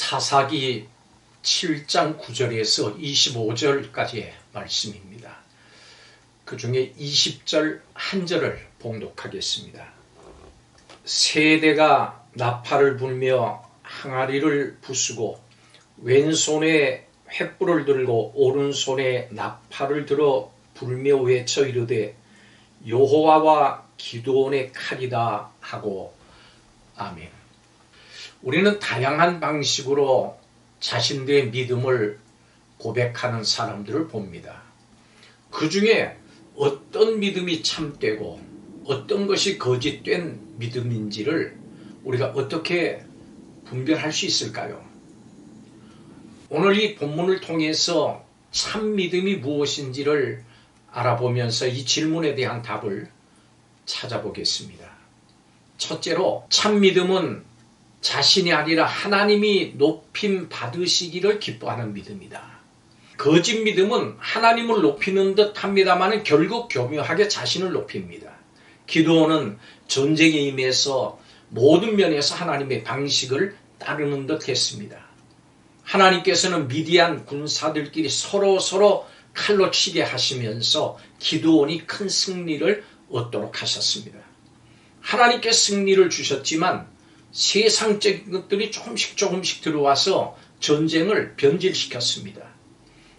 사사기 7장 9절에서 25절까지의 말씀입니다. 그 중에 20절 한 절을 봉독하겠습니다. 세대가 나팔을 불며 항아리를 부수고 왼손에 횃불을 들고 오른손에 나팔을 들어 불며 외쳐 이르되 여호와와 기드온의 칼이다 하고 아멘. 우리는 다양한 방식으로 자신들의 믿음을 고백하는 사람들을 봅니다. 그 중에 어떤 믿음이 참되고 어떤 것이 거짓된 믿음인지를 우리가 어떻게 분별할 수 있을까요? 오늘 이 본문을 통해서 참 믿음이 무엇인지를 알아보면서 이 질문에 대한 답을 찾아보겠습니다. 첫째로 참 믿음은 자신이 아니라 하나님이 높임 받으시기를 기뻐하는 믿음이다. 거짓 믿음은 하나님을 높이는 듯 합니다만 결국 교묘하게 자신을 높입니다. 기드온은 전쟁에 임해서 모든 면에서 하나님의 방식을 따르는 듯 했습니다. 하나님께서는 미디안 군사들끼리 서로 칼로 치게 하시면서 기드온이 큰 승리를 얻도록 하셨습니다. 하나님께 승리를 주셨지만 세상적인 것들이 조금씩 들어와서 전쟁을 변질시켰습니다.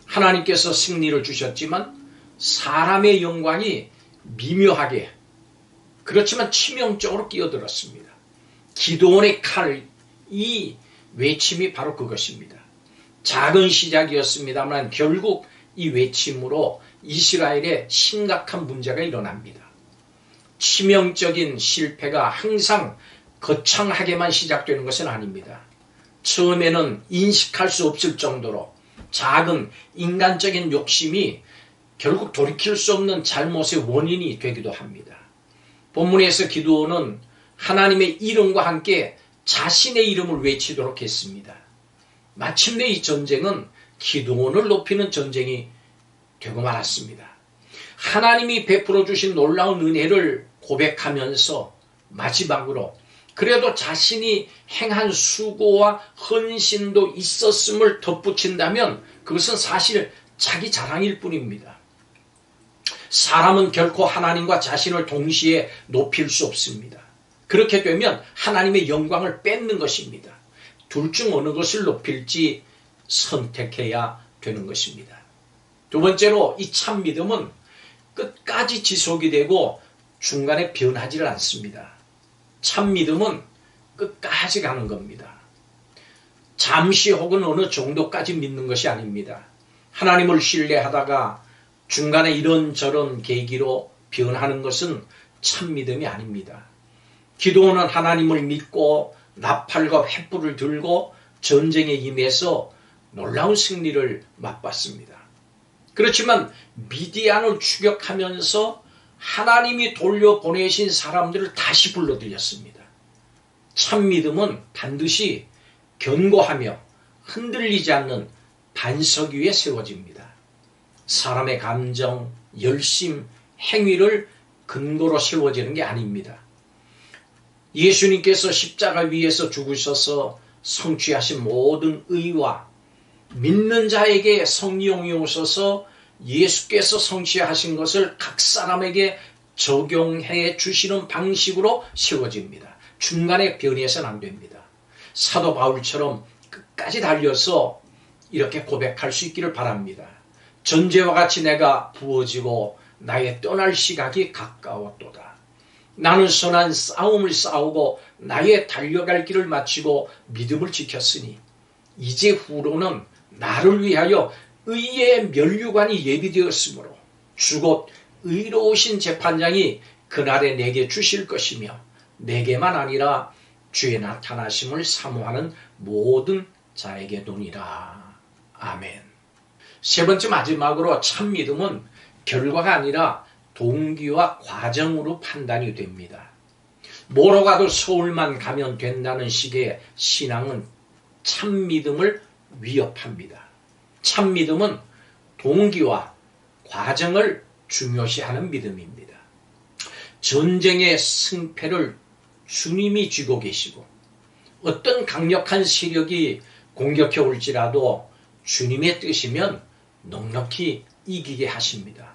하나님께서 승리를 주셨지만 사람의 영광이 미묘하게 그렇지만 치명적으로 끼어들었습니다. 기드온의 칼, 이 외침이 바로 그것입니다. 작은 시작이었습니다만 결국 이 외침으로 이스라엘에 심각한 문제가 일어납니다. 치명적인 실패가 항상 거창하게만 시작되는 것은 아닙니다. 처음에는 인식할 수 없을 정도로 작은 인간적인 욕심이 결국 돌이킬 수 없는 잘못의 원인이 되기도 합니다. 본문에서 기드온은 하나님의 이름과 함께 자신의 이름을 외치도록 했습니다. 마침내 이 전쟁은 기드온을 높이는 전쟁이 되고 말았습니다. 하나님이 베풀어 주신 놀라운 은혜를 고백하면서 마지막으로 그래도 자신이 행한 수고와 헌신도 있었음을 덧붙인다면 그것은 사실 자기 자랑일 뿐입니다. 사람은 결코 하나님과 자신을 동시에 높일 수 없습니다. 그렇게 되면 하나님의 영광을 뺏는 것입니다. 둘 중 어느 것을 높일지 선택해야 되는 것입니다. 두 번째로 이 참 믿음은 끝까지 지속이 되고 중간에 변하지를 않습니다. 참 믿음은 끝까지 가는 겁니다. 잠시 혹은 어느 정도까지 믿는 것이 아닙니다. 하나님을 신뢰하다가 중간에 이런저런 계기로 변하는 것은 참 믿음이 아닙니다. 기드온은 하나님을 믿고 나팔과 횃불을 들고 전쟁에 임해서 놀라운 승리를 맛봤습니다. 그렇지만 미디안을 추격하면서 하나님이 돌려보내신 사람들을 다시 불러들였습니다. 참 믿음은 반드시 견고하며 흔들리지 않는 반석 위에 세워집니다. 사람의 감정, 열심, 행위를 근거로 세워지는 게 아닙니다. 예수님께서 십자가 위에서 죽으셔서 성취하신 모든 의와 믿는 자에게 성령이 오셔서 예수께서 성취하신 것을 각 사람에게 적용해 주시는 방식으로 세워집니다. 중간에 변해서는 안 됩니다. 사도 바울처럼 끝까지 달려서 이렇게 고백할 수 있기를 바랍니다. 전제와 같이 내가 부어지고 나의 떠날 시각이 가까웠도다. 나는 선한 싸움을 싸우고 나의 달려갈 길을 마치고 믿음을 지켰으니 이제 후로는 나를 위하여 의의 면류관이 예비되었으므로 주곧 의로우신 재판장이 그날에 내게 주실 것이며 내게만 아니라 주의 나타나심을 사모하는 모든 자에게 도니라. 아멘. 세 번째 마지막으로 참 믿음은 결과가 아니라 동기와 과정으로 판단이 됩니다. 뭐로 가도 서울만 가면 된다는 식의 신앙은 참 믿음을 위협합니다. 참 믿음은 동기와 과정을 중요시하는 믿음입니다. 전쟁의 승패를 주님이 쥐고 계시고 어떤 강력한 세력이 공격해 올지라도 주님의 뜻이면 넉넉히 이기게 하십니다.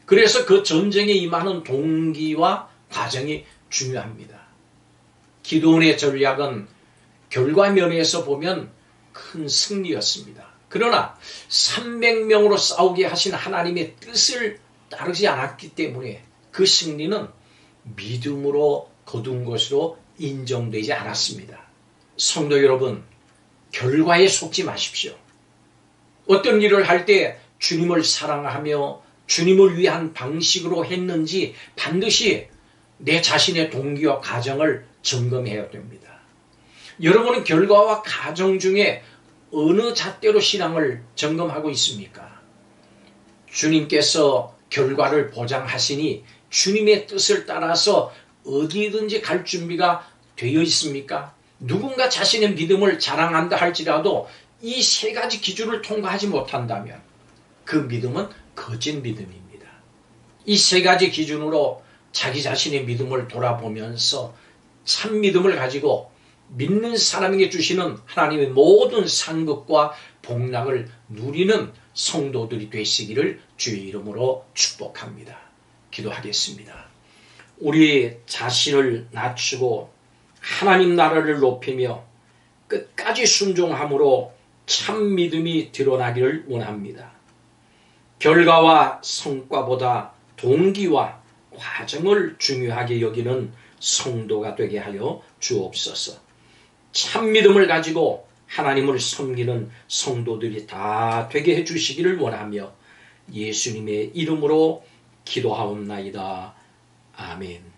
그래서 그 전쟁에 임하는 동기와 과정이 중요합니다. 기드온의 전략은 결과 면에서 보면 큰 승리였습니다. 그러나 300명으로 싸우게 하신 하나님의 뜻을 따르지 않았기 때문에 그 승리는 믿음으로 거둔 것으로 인정되지 않았습니다. 성도 여러분, 결과에 속지 마십시오. 어떤 일을 할 때 주님을 사랑하며 주님을 위한 방식으로 했는지 반드시 내 자신의 동기와 가정을 점검해야 됩니다. 여러분은 결과와 가정 중에 어느 잣대로 신앙을 점검하고 있습니까? 주님께서 결과를 보장하시니 주님의 뜻을 따라서 어디든지 갈 준비가 되어 있습니까? 누군가 자신의 믿음을 자랑한다 할지라도 이 세 가지 기준을 통과하지 못한다면 그 믿음은 거짓 믿음입니다. 이 세 가지 기준으로 자기 자신의 믿음을 돌아보면서 참 믿음을 가지고 믿는 사람에게 주시는 하나님의 모든 상급과 복락을 누리는 성도들이 되시기를 주의 이름으로 축복합니다. 기도하겠습니다. 우리 자신을 낮추고 하나님 나라를 높이며 끝까지 순종함으로 참 믿음이 드러나기를 원합니다. 결과와 성과보다 동기와 과정을 중요하게 여기는 성도가 되게 하여 주옵소서. 참 믿음을 가지고 하나님을 섬기는 성도들이 다 되게 해주시기를 원하며 예수님의 이름으로 기도하옵나이다. 아멘.